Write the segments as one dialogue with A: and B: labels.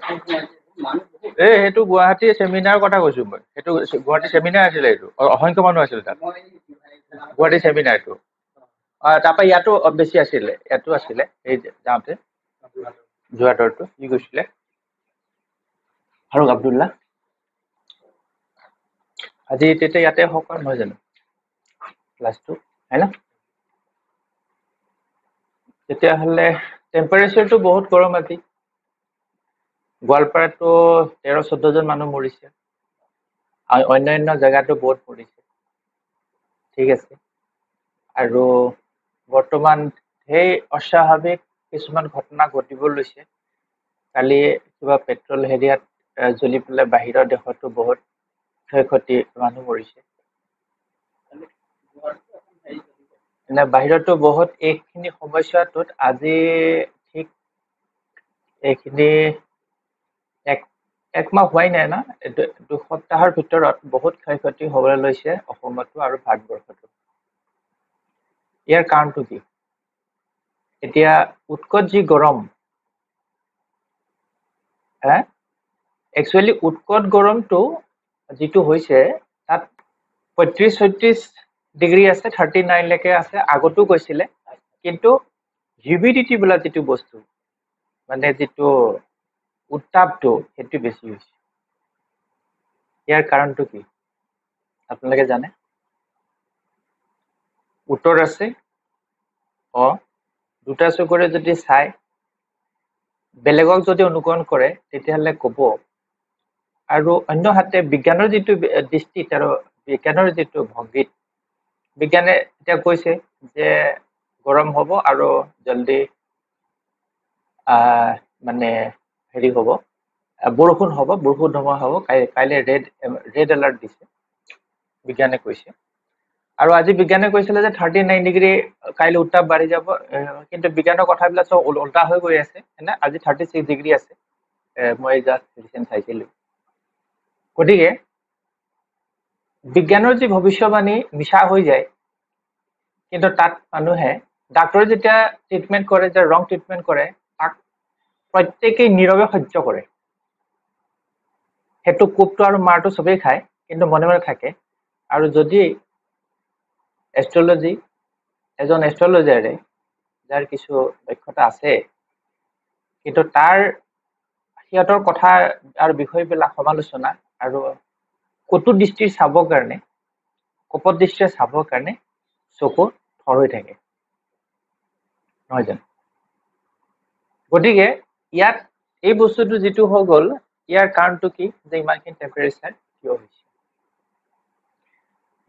A: সেইটো গুৱাহাটী চেমিনাৰৰ কথা কৈছো মই সেইটো গুৱাহাটী চেমিনাৰ আছিলে এইটো অসংখ্য মানুহ আছিল তাত গুৱাহাটী চেমিনাৰটো তাৰপৰা ইয়াতো বেছি আছিলে ইয়াতো আছিলে এই যাওঁতে যোৰহাটৰটো কি কৈছিলে ফাৰুক আব্দুল্লাহ আজি তেতিয়া ইয়াতে হওক নহয় জানো ক্লাছটো হয় না তেতিয়াহ'লে টেম্পাৰেচাৰটো বহুত গৰম আজি গোৱালপাৰাতো 13-14 জন মানুহ মৰিছে আৰু অন্যান্য জেগাতো বহুত মৰিছে ঠিক আছে আৰু বৰ্তমান সেই অস্বাভাৱিক কিছুমান ঘটনা ঘটিব লৈছে কালি কিবা পেট্ৰল হেৰিয়াত জ্বলি পেলাই বাহিৰৰ দেশতো বহুত ক্ষয়ক্ষতি মানুহ মৰিছে বাহিৰতো বহুত এইখিনি সমস্যাটোত আজি ঠিক এইখিনি একমাহ হোৱাই নাই না দুসপ্তাহৰ ভিতৰত বহুত ক্ষয়ক্ষতি হ'বলৈ লৈছে অসমতো আৰু ভাৰতবৰ্ষতো ইয়াৰ কাৰণটো কি এতিয়া উৎকট যি গৰম একচুৱেলি উৎকট গৰমটো যিটো হৈছে তাত 35-36 ডিগ্ৰী আছে 39 লৈকে আছে আগতো গৈছিলে কিন্তু হিউমিডিটি বোলা যিটো বস্তু মানে যিটো উত্তাপটো সেইটো বেছি হৈছে ইয়াৰ কাৰণটো কি আপোনালোকে জানে উত্তৰ আছে দুটা চকুৰে যদি চাই বেলেগক যদি অনুকৰণ কৰে তেতিয়াহ'লে ক'ব আৰু অন্যহাতে বিজ্ঞানৰ যিটো দৃষ্টিত আৰু বিজ্ঞানৰ যিটো ভংগীত বিজ্ঞানে এতিয়া কৈছে যে গৰম হ'ব আৰু জলদি মানে হেৰি হ'ব বৰষুণ হ'ব বৰষুণ ধুমুহা হ'ব কাইলৈ ৰেড এলাৰ্ট দিছে বিজ্ঞানে কৈছে আৰু আজি বিজ্ঞানে কৈছিলে যে 39 ডিগ্ৰী কাইলৈ উত্তাপ বাঢ়ি যাব কিন্তু বিজ্ঞানৰ কথাবিলাক চব উল্টা হৈ গৈ আছে না আজি 36 ডিগ্ৰী আছে মই জাষ্ট ৰিচেণ্ট চাইছিলোঁ গতিকে বিজ্ঞানৰ যি ভৱিষ্যবাণী মিছা হৈ যায় কিন্তু তাত মানুহে ডাক্তৰে যেতিয়া ট্ৰিটমেণ্ট কৰে যে ৰং ট্ৰিটমেণ্ট কৰে তাক প্ৰত্যেকেই নীৰৱে সহ্য কৰে সেইটো কোবটো আৰু মাৰটো চবেই খায় কিন্তু মনে মনে থাকে আৰু যদি এষ্ট্ৰলজি এজন এষ্ট্ৰলজাৰে যাৰ কিছু দক্ষতা আছে কিন্তু তাৰ সিহঁতৰ কথা আৰু বিষয়বিলাক সমালোচনা আৰু কটু দৃষ্টিৰ চাবৰ কাৰণে কপট দৃষ্টিৰে চাবৰ কাৰণে চকু থৰ হৈ থাকে নহয় জানো গতিকে ইয়াত এই বস্তুটো যিটো হৈ গ'ল ইয়াৰ কাৰণটো কি যে ইমানখিনি টেম্পাৰেচাৰ কিয় হৈছে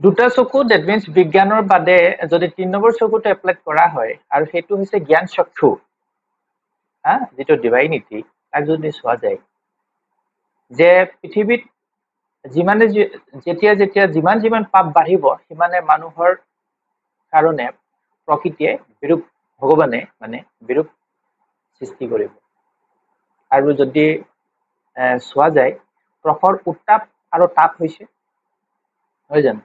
A: দুটা চকু ডেট মিনছ বিজ্ঞানৰ বাদে যদি 3 নম্বৰ চকুটো এপ্লাই কৰা হয় আৰু সেইটো হৈছে জ্ঞান চক্ষু যিটো ডিভাইনিটি তাক যদি চোৱা যায় যে পৃথিৱীত যিমানে যেতিয়া যিমান পাপ বাঢ়িব সিমানে মানুহৰ কাৰণে প্ৰকৃতিয়ে বিৰূপ ভগৱানে মানে বিৰূপ সৃষ্টি কৰিব আৰু যদি চোৱা যায় প্ৰখৰ উত্তাপ আৰু তাপ হৈছে নহয় জানো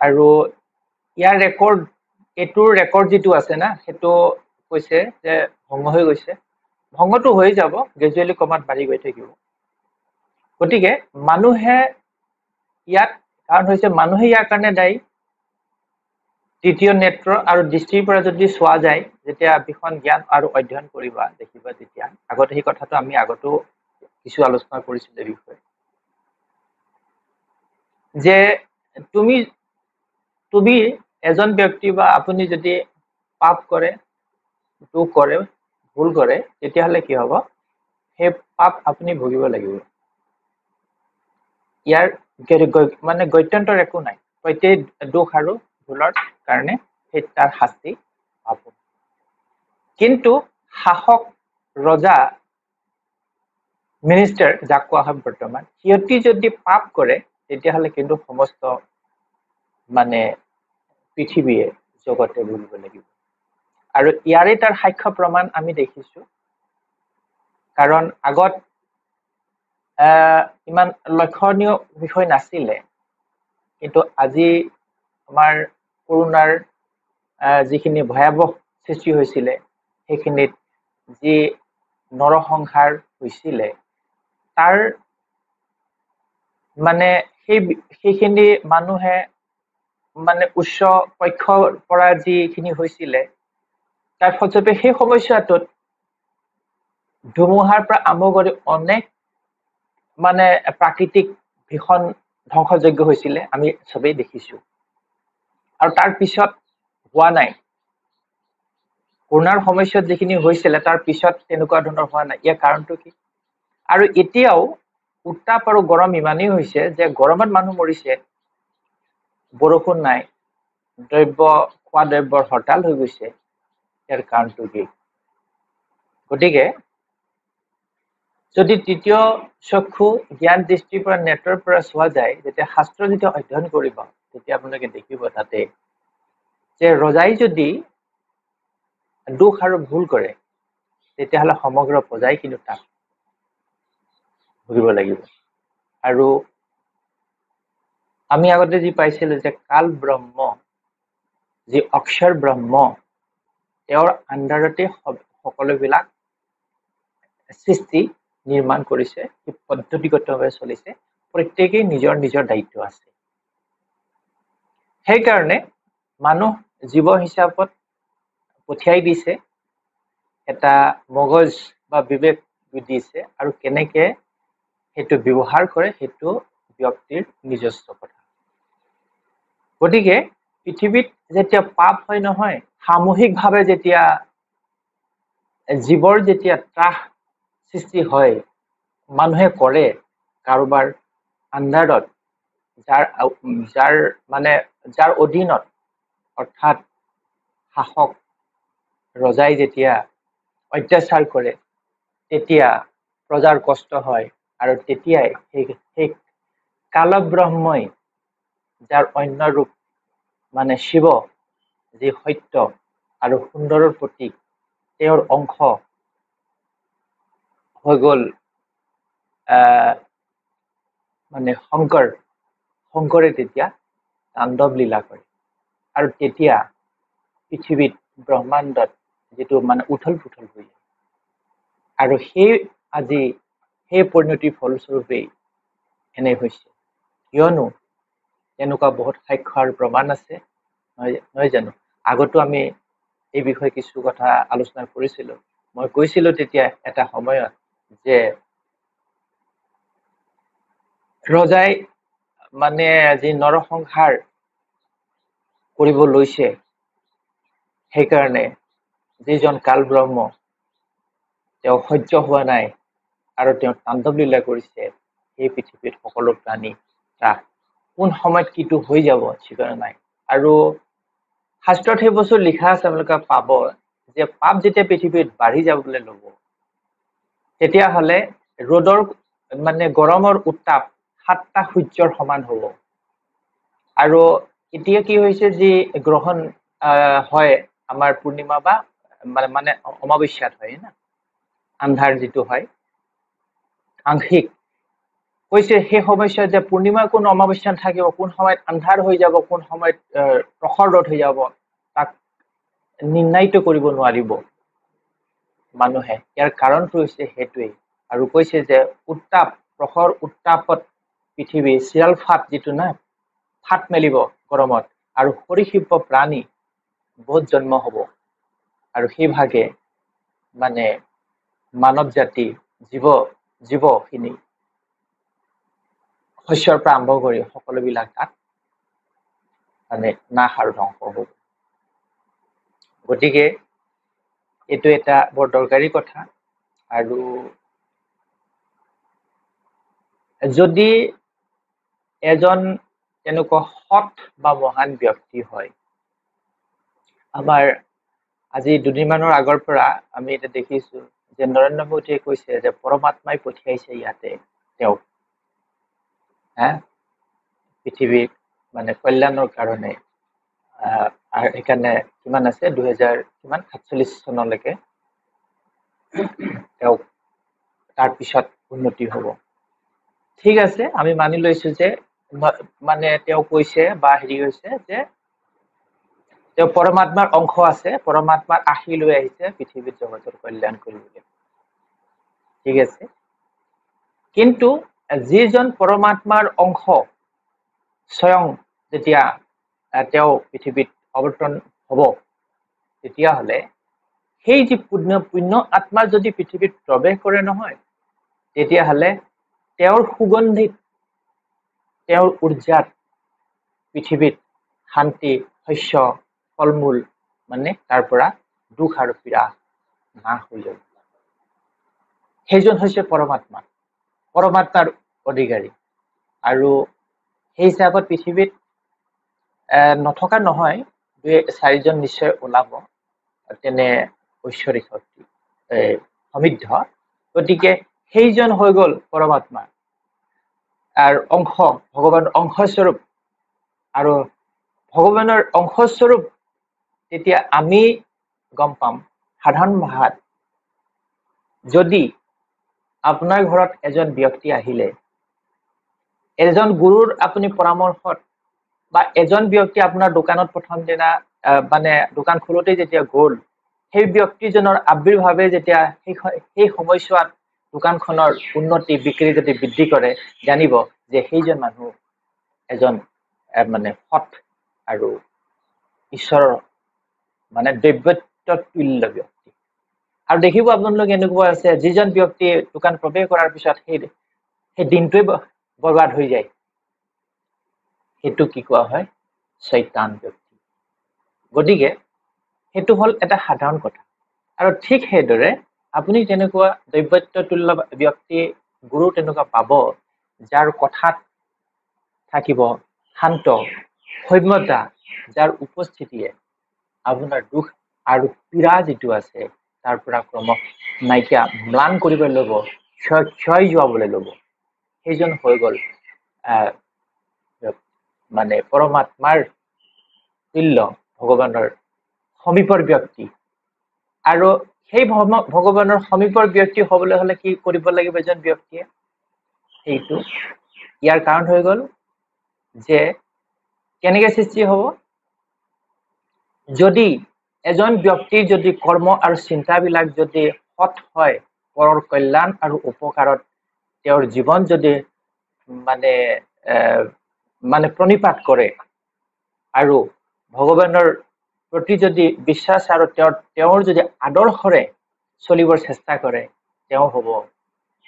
A: আৰু ইয়াৰ এইটোৰ ৰেকৰ্ড যিটো আছে না সেইটো কৈছে যে ভংগ হৈ গৈছে ভংগটো হৈ যাব গ্ৰেজুৱেলি কমাত বাঢ়ি গৈ থাকিব গতিকে মানুহে ইয়াত কাৰণ হৈছে মানুহে ইয়াৰ কাৰণে দায়ী তৃতীয় নেত্ৰ আৰু দৃষ্টিৰ পৰা যদি চোৱা যায় যেতিয়া ভীষণ জ্ঞান আৰু অধ্যয়ন কৰিবা দেখিবা তেতিয়া আগতে সেই কথাটো আমি আগতো কিছু আলোচনা কৰিছিলো এই বিষয়ে যে তুমি এজন ব্যক্তি বা আপুনি যদি পাপ কৰে দুখ কৰে ভুল কৰে তেতিয়াহ'লে কি হ'ব সেই পাপ আপুনি ভুগিব লাগিব ইয়াৰ মানে গত্যন্তৰ একো নাই প্ৰত্যেক দোষ আৰু ভুলৰ কাৰণে সেই তাৰ শাস্তি পাব কিন্তু শাসক ৰজা মিনিষ্টাৰ যাক কোৱা হয় বৰ্তমান সিহঁতি যদি পাপ কৰে তেতিয়াহ'লে কিন্তু সমস্ত মানে পৃথিৱীয়ে জগতে ভুগিব লাগিব আৰু ইয়াৰে তাৰ সাক্ষ্য প্ৰমাণ আমি দেখিছো কাৰণ আগত ইমান লক্ষণীয় বিষয় নাছিলে কিন্তু আজি আমাৰ কৰোণাৰ যিখিনি ভয়াৱহ সৃষ্টি হৈছিলে সেইখিনিত যি নৰসংহাৰ হৈছিলে তাৰ মানে সেইখিনি মানুহে মানে উচ্চ পক্ষৰ পৰা যিখিনি হৈছিলে তাৰ ফলস্বৰূপে সেই সমস্যাটোত ধুমুহাৰ পৰা আৰম্ভ কৰি অনেক মানে প্ৰাকৃতিক ভীষণ ধ্বংসযজ্ঞ হৈছিলে আমি সবেই দেখিছো আৰু তাৰ পিছত হোৱা নাই কৰোনাৰ সমস্যাত যিখিনি হৈছিলে তাৰ পিছত তেনেকুৱা ধৰণৰ হোৱা নাই ইয়াৰ কাৰণটো কি আৰু এতিয়াও উত্তাপ আৰু গৰম ইমানেই হৈছে যে গৰমত মানুহ মৰিছে বৰষুণ নাই খোৱা দ্ৰব্যৰ হৰতাল হৈ গৈছে ইয়াৰ কাৰণটো কি গতিকে যদি তৃতীয় চক্ষু জ্ঞান দৃষ্টিৰ পৰা নেটৰ পৰা চোৱা যায় যেতিয়া শাস্ত্ৰ যেতিয়া অধ্যয়ন কৰিব তেতিয়া আপোনালোকে দেখিব তাতে যে ৰজাই যদি দুখ আৰু ভুল কৰে তেতিয়াহ'লে সমগ্ৰ প্ৰজাই কিন্তু তাক ভুগিব লাগিব আৰু আমি আগতে যি পাইছিলো যে কাল ব্ৰহ্ম যি অক্ষৰ ব্ৰহ্ম তেওঁৰ আণ্ডাৰতে সকলোবিলাক সৃষ্টি নিৰ্মাণ কৰিছে পদ্ধতিগতভাৱে চলিছে প্ৰত্যেকেই নিজৰ নিজৰ দায়িত্ব আছে সেইকাৰণে মানুহ জীৱ হিচাপত পঠিয়াই দিছে এটা মগজ বা বিবেক দিছে আৰু কেনেকে সেইটো ব্যৱহাৰ কৰে সেইটো ব্যক্তিৰ নিজস্ব কথা গতিকে পৃথিৱীত যেতিয়া পাপ হয় নহয় সামূহিকভাৱে যেতিয়া জীৱৰ যেতিয়া ত্ৰাস সৃষ্টি হয় মানুহে কৰে কাৰোবাৰ আণ্ডাৰত যাৰ অধীনত অৰ্থাৎ শাসক ৰজাই যেতিয়া অত্যাচাৰ কৰে তেতিয়া প্ৰজাৰ কষ্ট হয় আৰু তেতিয়াই সেই কালব্ৰহ্মই যাৰ অন্য ৰূপ মানে শিৱ যি সত্য আৰু সুন্দৰৰ প্ৰতীক তেওঁৰ অংশ হৈ গ'ল মানে শংকৰে তেতিয়া তাণ্ডৱ লীলা কৰে আৰু তেতিয়া পৃথিৱীত ব্ৰহ্মাণ্ডত যিটো মানে উথল পুথল হৈ যায় আৰু আজি সেই পৰিণতিৰ ফলস্বৰূপেই এনে হৈছে কিয়নো এনেকুৱা বহুত সাক্ষ্য আৰু প্ৰমাণ আছে নহয় জানো আগতো আমি এই বিষয়ে কিছু কথা আলোচনা কৰিছিলো মই কৈছিলো তেতিয়া এটা সময়ত যে ৰজাই মানে যি নৰসংহাৰ কৰিব লৈছে সেইকাৰণে যিজন কাল ব্ৰহ্ম তেওঁ সহ্য হোৱা নাই আৰু তেওঁ তাণ্ডৱ লীলা কৰিছে সেই পৃথিৱীত সকলো প্ৰাণী কোন সময়ত কিটো হৈ যাব ঠিকনা নাই আৰু শাস্ত্ৰত সেই বস্তু লিখা আছে আপোনালোকে পাব যে পাপ যেতিয়া পৃথিৱীত বাঢ়ি যাবলৈ ল'ব তেতিয়াহ'লে ৰ'দৰ মানে গৰমৰ উত্তাপ 7টা সূৰ্যৰ সমান হ'ব আৰু এতিয়া কি হৈছে যি গ্ৰহণ হয় আমাৰ পূৰ্ণিমা বা মানে অমাৱস্যাত হয় না আন্ধাৰ যিটো হয় আংশিক কৈছে সেই সমস্যা যে পূৰ্ণিমা কোন অমাৱস্যা থাকিব কোন সময়ত আন্ধাৰ হৈ যাব কোন সময়ত প্ৰখৰ ৰ'দ হৈ যাব তাক নিৰ্ণায়িত কৰিব নোৱাৰিব মানুহে ইয়াৰ কাৰণটো হৈছে সেইটোৱেই আৰু কৈছে যে প্ৰখৰ উত্তাপত পৃথিৱী চিৰাল ফাট যিটো না ফাট মেলিব গৰমত আৰু সৰীসৃপ প্ৰাণী বহুত জন্ম হ'ব আৰু সেইভাগে মানে মানৱ জাতি জীৱখিনি শস্যৰ পৰা আৰম্ভ কৰি সকলোবিলাক তাত মানে নাশ আৰু ধ্বংস হ'ব গতিকে এইটো এটা বৰ দৰকাৰী কথা আৰু যদি এজন এনেকুৱা সৎ বা মহান ব্যক্তি হয় আমাৰ আজি দুদিনমানৰ আগৰ পৰা আমি এটা দেখিছো যে নৰেন্দ্ৰ মোদীয়ে কৈছে যে পৰমাত্মাই পঠিয়াইছে ইয়াতে তেওঁক পৃথিৱীত মানে কল্যাণৰ কাৰণে আৰু সেইকাৰণে কিমান আছে 2047 চনলৈকে তেওঁক তাৰপিছত উন্নতি হ'ব ঠিক আছে আমি মানি লৈছো যে মানে তেওঁ কৈছে বা হেৰি হৈছে যে তেওঁ পৰমাত্মাৰ অংশ আছে পৰমাত্মাৰ আশী লৈ আহিছে পৃথিৱীত জগতৰ কল্যাণ কৰিবলৈ ঠিক আছে, কিন্তু যিজন পৰমাত্মাৰ অংশ স্বয়ং যেতিয়া তেওঁ পৃথিৱীত অৱতৰণ হ'ব, তেতিয়াহ'লে সেই যি পুণ্য আত্মা যদি পৃথিৱীত প্ৰৱেশ কৰে নহয়, তেতিয়াহ'লে তেওঁৰ সুগন্ধিত, তেওঁৰ উৰ্জাত পৃথিৱীত শান্তি, শস্য, ফল মূল, মানে তাৰ পৰা দুখ আৰু পীড়া নাশ হৈ যাব। সেইজন হৈছে পৰমাত্মাৰ অধিকাৰী। আৰু সেই হিচাপত পৃথিৱীত নথকা নহয়, 2-4জন নিশ্চয় ওলাব তেনে ঐশ্বৰিক শক্তি সমৃদ্ধ। গতিকে সেইজন হৈ গ'ল পৰমাত্মা আৰু অংশ, ভগৱানৰ অংশস্বৰূপ। আৰু ভগৱানৰ অংশস্বৰূপ তেতিয়া আমি গম পাম, সাধাৰণ ভাষাত যদি আপোনাৰ ঘৰত এজন ব্যক্তি আহিলে, এজন গুৰুৰ আপুনি পৰামৰ্শত বা এজন ব্যক্তি আপোনাৰ দোকানত প্ৰথম দিনা মানে দোকান খোলোতে যেতিয়া গ'ল, সেই ব্যক্তিজনৰ আবিৰ্ভাৱে যেতিয়া সেই সময়ছোৱাত দোকানখনৰ উন্নতি বিক্ৰী যদি বৃদ্ধি কৰে, জানিব যে সেইজন মানুহ এজন মানে সৎ আৰু ঈশ্বৰৰ মানে দৈৱত্য তুল্য ব্যক্তি। আৰু দেখিব আপোনালোকে এনেকুৱা আছে, যিজন ব্যক্তি দোকান প্ৰৱেশ কৰাৰ পিছত সেই দিনটোৱে বৰবাদ হৈ যায়, সেইটো কি কোৱা হয়? শয়তান ব্যক্তি। গতিকে সেইটো হ'ল এটা সাধাৰণ কথা। আৰু ঠিক সেইদৰে আপুনি তেনেকুৱা দৈৱত্য তুল্য ব্যক্তি, গুৰু তেনেকুৱা পাব, যাৰ কথাত থাকিব শান্ত, সৌম্যতা, যাৰ উপস্থিতিয়ে আপোনাৰ দুখ আৰু পীড়া যিটো আছে তাৰ পৰা ক্ৰমশ নাইকিয়া, ম্লান কৰিবলৈ ল'ব, ক্ষয় যোৱাবলৈ ল'ব। সেইজন হৈ গ'ল মানে পৰমাত্মাৰ তুল্য, ভগৱানৰ সমীপৰ ব্যক্তি। আৰু সেই ভগৱানৰ সমীপৰ ব্যক্তি হ'বলৈ হ'লে কি কৰিব লাগিব এজন ব্যক্তিয়ে? সেইটো ইয়াৰ কাৰণ হৈ গ'ল যে কেনেকে সৃষ্টি হ'ব? যদি এজন ব্যক্তিৰ যদি কৰ্ম আৰু চিন্তাবিলাক যদি সৎ হয়, পৰৰ কল্যাণ আৰু উপকাৰত তেওঁৰ জীৱন যদি মানে প্ৰণিপাত কৰে, আৰু ভগৱানৰ প্ৰতি যদি বিশ্বাস আৰু তেওঁৰ যদি আদৰ্শৰে চলিবৰ চেষ্টা কৰে, তেওঁ হ'ব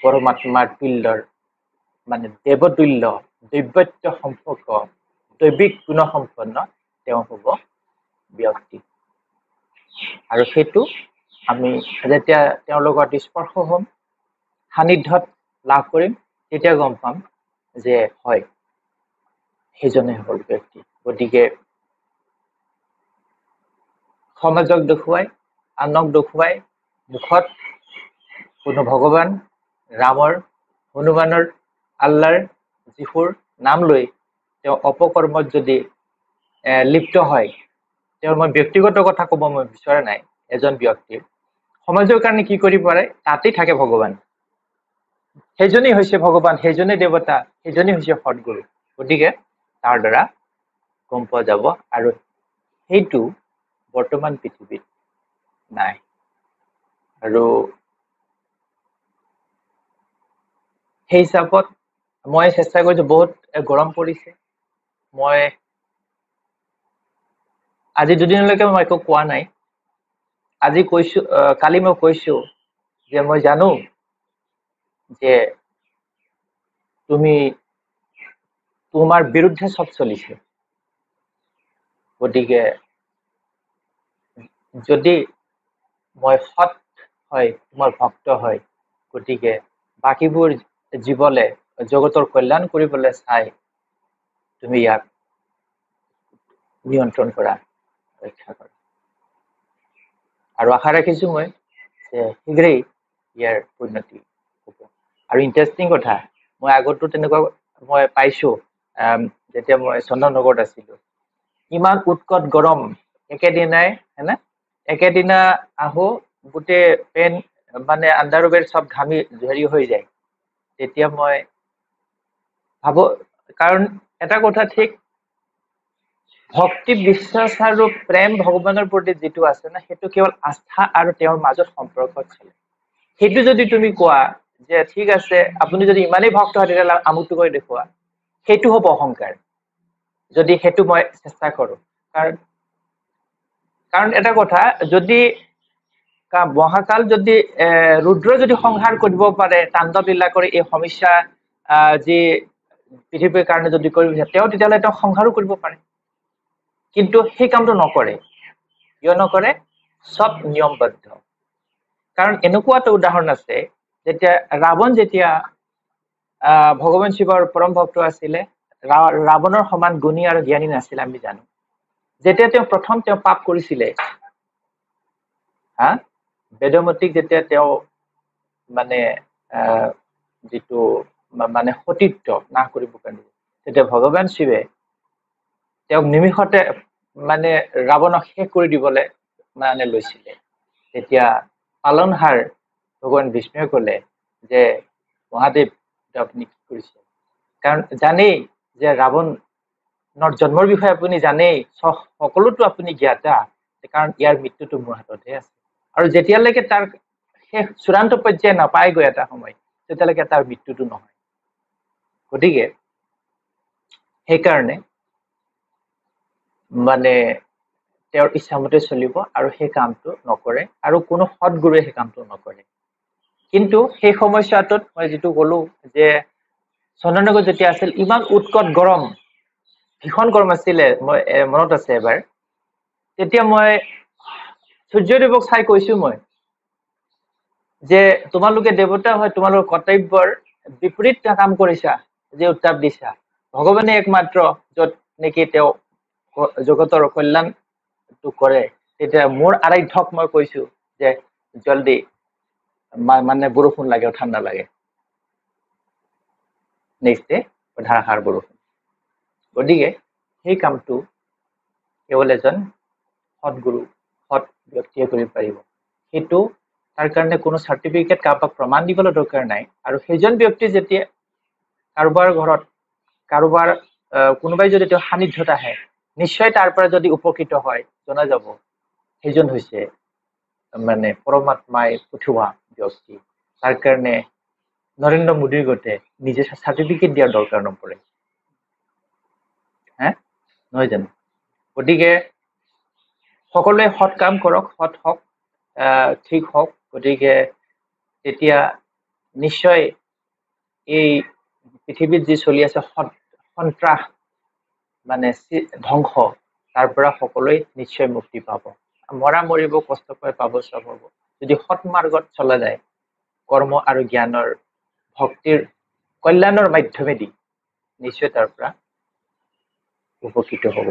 A: পৰমাত্মাৰ তুল্যৰ মানে দেৱতুল্য, দৈৱত্য সম্পৰ্ক, দৈৱিক গুণসম্পন্ন তেওঁ হ'ব ব্যক্তি। আৰু সেইটো আমি যেতিয়া তেওঁৰ লগত স্পৰ্শ হ'ম, সান্নিধ্যত লাভ কৰিম, তেতিয়া গম পাম যে হয়, সেইজনে হ'ল ব্যক্তি। গতিকে সমাজক দেখুৱাই, আনক দেখুৱাই, মুখত কোনো ভগৱান, ৰামৰ, হনুমানৰ, আল্লাৰ, যীশুৰ নাম লৈ তেওঁ অপকৰ্মত যদি লিপ্ত হয়, তেওঁৰ মই ব্যক্তিগত কথা ক'ব মই বিচৰা নাই, এজন ব্যক্তিৰ সমাজৰ কাৰণে কি কৰিব পাৰে, তাতেই থাকে ভগৱান। সেইজনেই হৈছে ভগৱান, সেইজনেই দেৱতা, সেইজনেই হৈছে সদগুৰু। গতিকে তাৰ দ্বাৰা গম পোৱা যাব। আৰু সেইটো বৰ্তমান পৃথিৱীত নাই। আৰু সেই হিচাপত মই চেষ্টা কৰিছো, বহুত গৰম পৰিছে, মই আজি দুদিনলৈকে মই একো কোৱা নাই। আজি কৈছো, কালি মই কৈছো যে মই জানো যে তুমি তোমাৰ বিৰুদ্ধে সব চলিছে। গতিকে যদি মই সৎ হয়, তোমাৰ ভক্ত হয়, গতিকে বাকীবোৰ জীৱলে জগতৰ কল্যাণ কৰিবলৈ চাই তুমি ইয়াক নিয়ন্ত্ৰণ কৰা, ৰক্ষা কৰা। আৰু আশা ৰাখিছো মই যে শীঘ্ৰেই ইয়াৰ উন্নতি হ'ব। আৰু ইণ্টাৰেষ্টিং কথা, মই আগতো তেনেকুৱা মই পাইছো, যেতিয়া মই চন্দননগৰত আছিলো, ইমান উৎকট গৰম, একেদিনাই হয়নে, একেদিনা আহো, গোটেই পেণ্ট মানে আণ্ডাৰৱেৰ চব ঘামি হেৰি হৈ যায়। তেতিয়া মই ভাবো, কাৰণ এটা কথা ঠিক, ভক্তি, বিশ্বাস আৰু প্ৰেম ভগৱানৰ প্ৰতি যিটো আছে না, সেইটো কেৱল আস্থা আৰু তেওঁৰ মাজত সম্পৰ্ক চলে। সেইটো যদি তুমি কোৱা যে ঠিক আছে আপুনি যদি ইমানেই ভক্ত হয় তেতিয়াহ'লে আমুকটো কৰি দেখুওৱা, সেইটো হ'ব অহংকাৰ যদি সেইটো মই চেষ্টা কৰো। কাৰণ কাৰণ এটা কথা, যদি মহাকাল যদি ৰুদ্ৰ যদি সংহাৰ কৰিব পাৰে, তাণ্ডৱ লীলা কৰি এই সমস্যা যি পৃথিৱীৰ কাৰণে যদি কৰিব বিচাৰে, তেতিয়াহ'লে তেওঁ সংহাৰো কৰিব পাৰে, কিন্তু সেই কামটো নকৰে। কিয় নকৰে? চব নিয়মবদ্ধ। কাৰণ এনেকুৱা এটা উদাহৰণ আছে, যেতিয়া ৰাৱণ যেতিয়া ভগৱান শিৱৰ পৰম ভক্ত আছিলে, ৰাৱণৰ সমান গুণী আৰু জ্ঞানী নাছিল আমি জানো। যেতিয়া তেওঁ প্ৰথম পাপ কৰিছিলে, বেদমতীক যেতিয়া তেওঁ মানে যিটো মানে সতীত্ব নাশ কৰিব কাৰণে, তেতিয়া ভগৱান শিৱে তেওঁক নিমিষতে মানে ৰাৱণক শেষ কৰি দিবলৈ মানে লৈছিলে। তেতিয়া পালনহাৰ ভগৱান বিষ্ণুৱে ক'লে যে মহাদেৱ আপুনি কি কৰিছে? কাৰণ জানেই যে ৰাৱণৰ জন্মৰ বিষয়ে আপুনি জানেই, সকলোতো আপুনি জ্ঞাতা, কাৰণ ইয়াৰ মৃত্যুটো মোৰ হাততহে আছে। আৰু যেতিয়ালৈকে তাৰ শেষ চূড়ান্ত পৰ্যায়ে নাপায়গৈ এটা সময়, তেতিয়ালৈকে তাৰ মৃত্যুটো নহয়। গতিকে সেইকাৰণে মানে তেওঁৰ ইচ্ছামতে চলিব আৰু সেই কামটো নকৰে, আৰু কোনো সৎগুৰুৱে সেই কামটো নকৰে। কিন্তু সেই সমস্যাটোত মই যিটো কলো যে চন্দননগৰ যেতিয়া আছিল, ইমান উৎকট গৰম, ভীষণ গৰম আছিলে, মই মনত আছে এবাৰ, তেতিয়া মই সূৰ্যদেৱক চাই কৈছো মই যে তোমালোকে দেৱতা হয়, তোমালোকৰ কৰ্তব্যৰ বিপৰীত কাম কৰিছা, যে উত্তাপ দিছা। ভগৱানে একমাত্ৰ য'ত নেকি তেওঁ জগতৰ কল্যাণটো কৰে, তেতিয়া মোৰ আৰাধ্যক মই কৈছো যে জলদি মানে বৰষুণ লাগে, ঠাণ্ডা লাগে, নেক্সট ডে ধাৰাসাৰ বৰষুণ। গতিকে সেই কামটো কেৱল এজন সৎগুৰু, সৎ ব্যক্তিয়ে কৰিব পাৰিব। সেইটো তাৰ কাৰণে কোনো চাৰ্টিফিকেট কাৰোবাক প্ৰমাণ দিবলৈ দৰকাৰ নাই। আৰু সেইজন ব্যক্তি যেতিয়া কাৰোবাৰ ঘৰত কাৰোবাৰ কোনোবাই যদি তেওঁ সান্নিধ্যত আহে, নিশ্চয় তাৰ পৰা যদি উপকৃত হয়, জনা যাব সেইজন হৈছে মানে পৰমাত্মাই পঠোৱা ব্যক্তি। তাৰ কাৰণে নৰেন্দ্ৰ মোদীৰ গতে নিজে চাৰ্টিফিকেট দিয়াৰ দৰকাৰ নপৰে, নহয় জানো? গতিকে সকলোৱে সৎ কাম কৰক, সৎ হওক, ঠিক হওক। গতিকে তেতিয়া নিশ্চয় এই পৃথিৱীত যি চলি আছে সন্ত্ৰাস মানে ধ্বংস, তাৰ পৰা সকলোৱে নিশ্চয় মুক্তি পাব। মৰা মৰিব, কষ্ট পাব, চব হ'ব যদি সৎ মাৰ্গত চলা যায়, কৰ্ম আৰু জ্ঞানৰ ভক্তিৰ কল্যাণৰ মাধ্যমেদি নিশ্চয় তাৰ পৰা উপকৃত হ'ব।